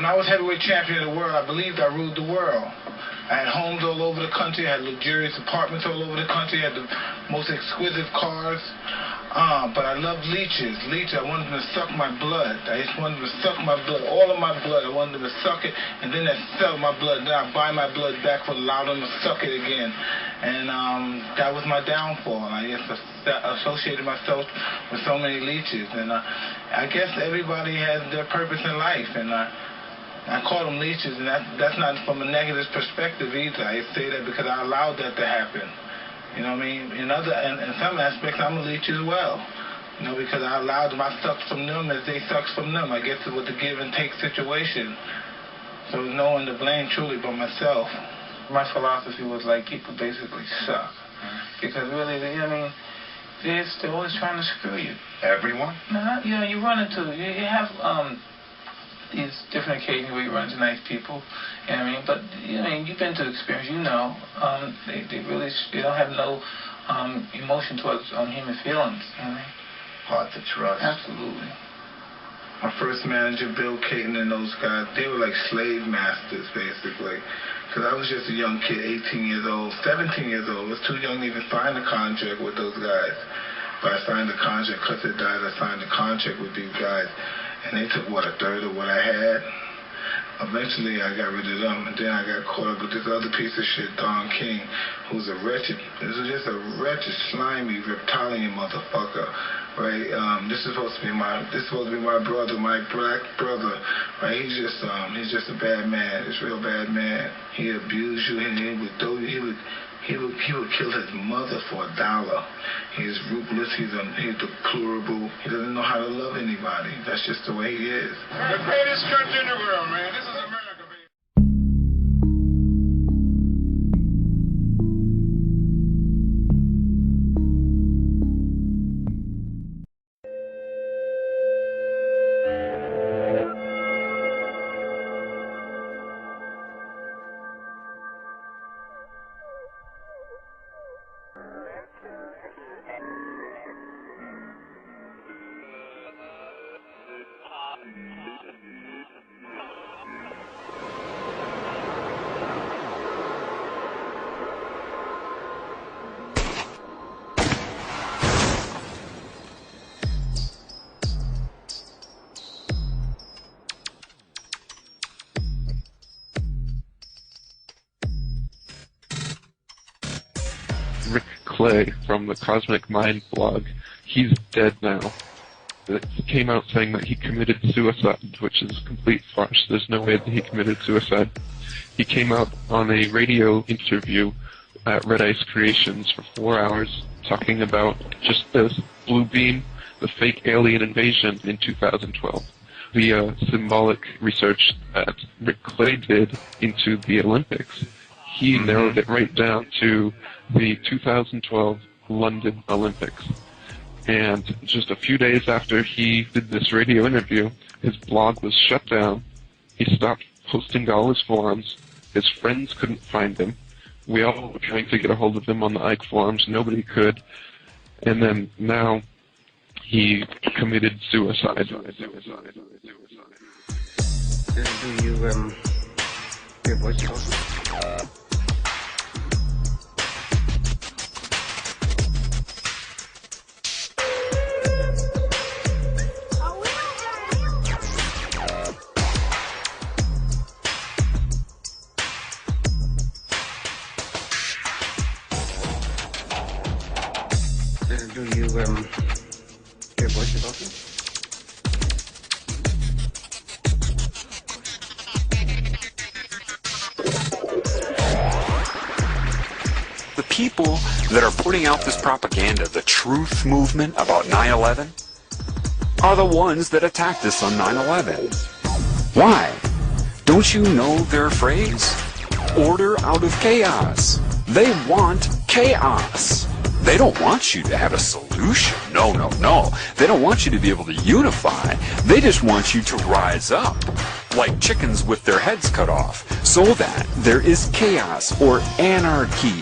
I was heavyweight champion of the world, I believed I ruled the world. I had homes all over the country, I had luxurious apartments all over the country, I had the most exquisite cars. But I loved leeches. I wanted them to suck my blood. I just wanted them to suck my blood, all of my blood. I wanted them to suck it, and then they'd sell my blood. Then I'd buy my blood back for allow them to suck it again. And that was my downfall. I just associated myself with so many leeches. And I guess everybody has their purpose in life, and I call them leeches, and that's not from a negative perspective either. I say that because I allowed that to happen. You know what I mean? In some aspects, I'm a leech as well. You know, because I allowed them, I sucked from them as they sucked from them. I guess it was a give and take situation. So there's no one to blame truly but myself. My philosophy was like, people basically suck. Because really, you know what I mean? They're always trying to screw you. Everyone? No, you know, you run into, you have these different occasions where you run into nice people, you know what I mean? But, you know, you've been through the experience, you know, they don't have no emotion towards human feelings, you know what I mean? Hard to trust. Absolutely. My first manager, Bill Caton, and those guys, they were like slave masters, basically. Because I was just a young kid, 18 years old, 17 years old. I was too young to even sign a contract with those guys. But I signed the contract, because they died, I signed the contract with these guys. And they took, a third of what I had. Eventually, I got rid of them, and then I got caught up with this other piece of shit, Don King, who's this is just a wretched, slimy, reptilian motherfucker, right? This is supposed to be my brother, my black brother, right? He's just a bad man, this real bad man. He abused you, and he would kill his mother for $1. He's ruthless, he's deplorable. He doesn't know how to love anybody. That's just the way he is. The greatest country in the world, man. This is America, baby. Rick Clay from the Cosmic Mind blog. He's dead now. It came out saying that he committed suicide, which is complete farce. There's no way that he committed suicide. He came out on a radio interview at Red Ice Creations for 4 hours talking about just this blue beam, the fake alien invasion in 2012. The symbolic research that Rick Clay did into the Olympics, he narrowed it right down to the 2012 London Olympics. And just a few days after he did this radio interview, his blog was shut down. He stopped posting to all his forums. His friends couldn't find him. We all were trying to get a hold of him on the Ike forums. Nobody could. And then now he committed suicide. Do you, hear voice talking? Do you, hear voices talking? The people that are putting out this propaganda, the truth movement about 9/11, are the ones that attacked us on 9/11. Why? Don't you know their phrase? Order out of chaos. They want chaos. They don't want you to have a solution. No, no, no. They don't want you to be able to unify. They just want you to rise up, like chickens with their heads cut off, so that there is chaos or anarchy.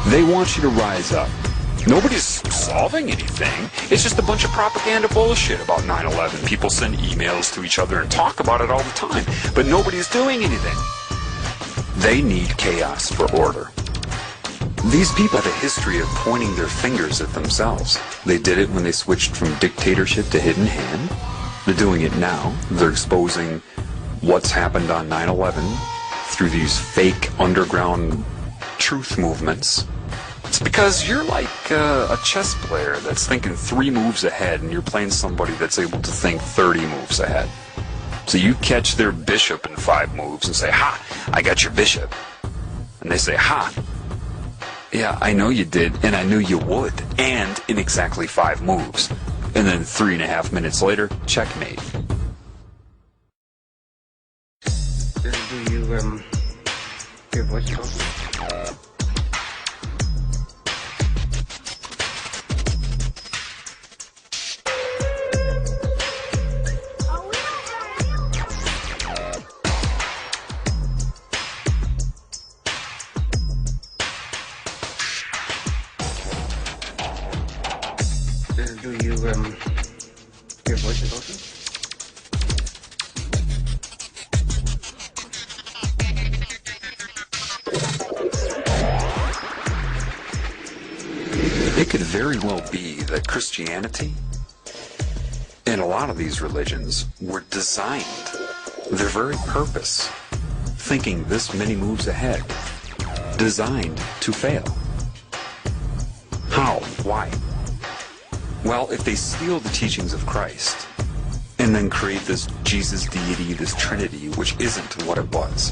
They want you to rise up Nobody's solving anything. It's just a bunch of propaganda bullshit about 9/11. People send emails to each other and talk about it all the time, but nobody's doing anything. They need chaos for order. These people have a history of pointing their fingers at themselves. They did it when they switched from dictatorship to hidden hand. They're doing it now. They're exposing what's happened on 9/11 through these fake underground truth movements. It's because you're like a chess player that's thinking 3 moves ahead, and you're playing somebody that's able to think 30 moves ahead. So you catch their bishop in 5 moves and say, "Ha, I got your bishop." And they say, "Ha, yeah, I know you did, and I knew you would, and in exactly 5 moves." And then 3.5 minutes later, checkmate. Do you hear voice talking? Do you hear voices also? It could very well be that Christianity and a lot of these religions were designed, their very purpose, thinking this many moves ahead, designed to fail. How? Why? Well, if they steal the teachings of Christ and then create this Jesus deity, this Trinity, which isn't what it was,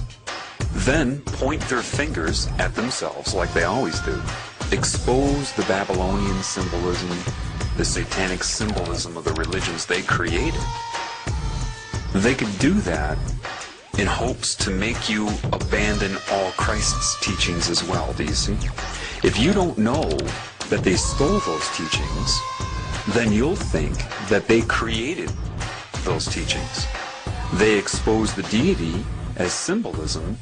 then point their fingers at themselves like they always do, expose the Babylonian symbolism, the satanic symbolism of the religions they created. They could do that in hopes to make you abandon all Christ's teachings as well, do you see? If you don't know that they stole those teachings, then you'll think that they created those teachings. They expose the deity as symbolism,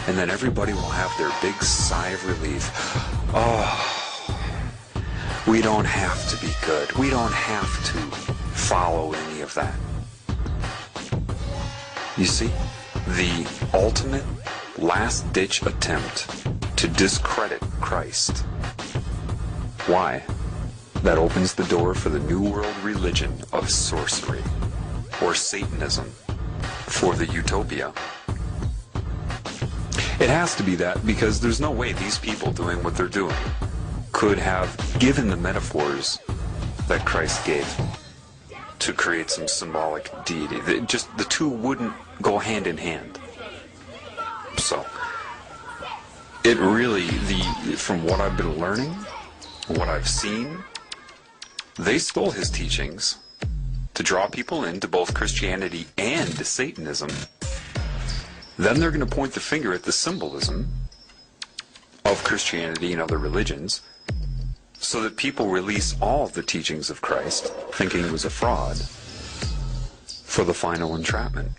and then everybody will have their big sigh of relief. Oh, we don't have to be good. We don't have to follow any of that. You see, the ultimate last-ditch attempt to discredit Christ. Why? That opens the door for the New World religion of sorcery, or Satanism, for the utopia. It has to be that because there's no way these people doing what they're doing could have given the metaphors that Christ gave to create some symbolic deity. The two wouldn't go hand in hand. So, it really, from what I've been learning, what I've seen, they stole his teachings to draw people into both Christianity and Satanism. Then they're going to point the finger at the symbolism of Christianity and other religions so that people release all of the teachings of Christ, thinking it was a fraud, for the final entrapment.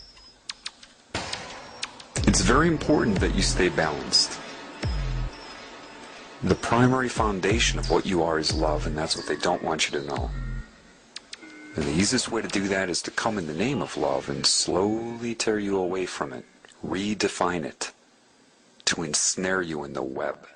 It's very important that you stay balanced. The primary foundation of what you are is love, and that's what they don't want you to know. And the easiest way to do that is to come in the name of love and slowly tear you away from it, redefine it, to ensnare you in the web.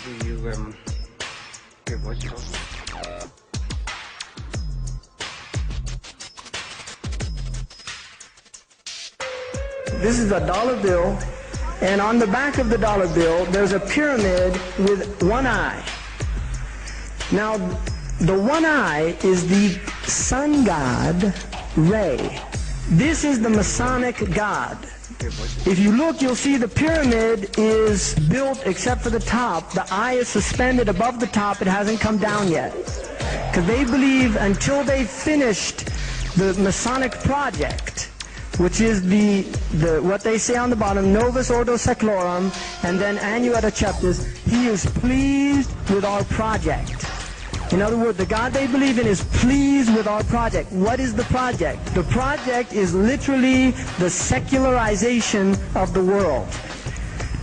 Do you hear voices also? This is a dollar bill, and on the back of the dollar bill, there's a pyramid with one eye. Now, the one eye is the sun god, Re. This is the Masonic god. If you look, you'll see the pyramid is built except for the top. The eye is suspended above the top. It hasn't come down yet. Because they believe until they finished the Masonic project, which is the what they say on the bottom, Novus Ordo Seclorum, and then Annuetta Chapters, he is pleased with our project. In other words, the God they believe in is pleased with our project. What is the project? The project is literally the secularization of the world.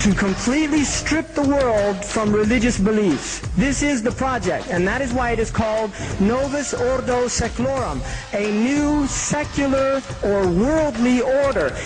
To completely strip the world from religious beliefs. This is the project, and that is why it is called Novus Ordo Seclorum, a new secular or worldly order.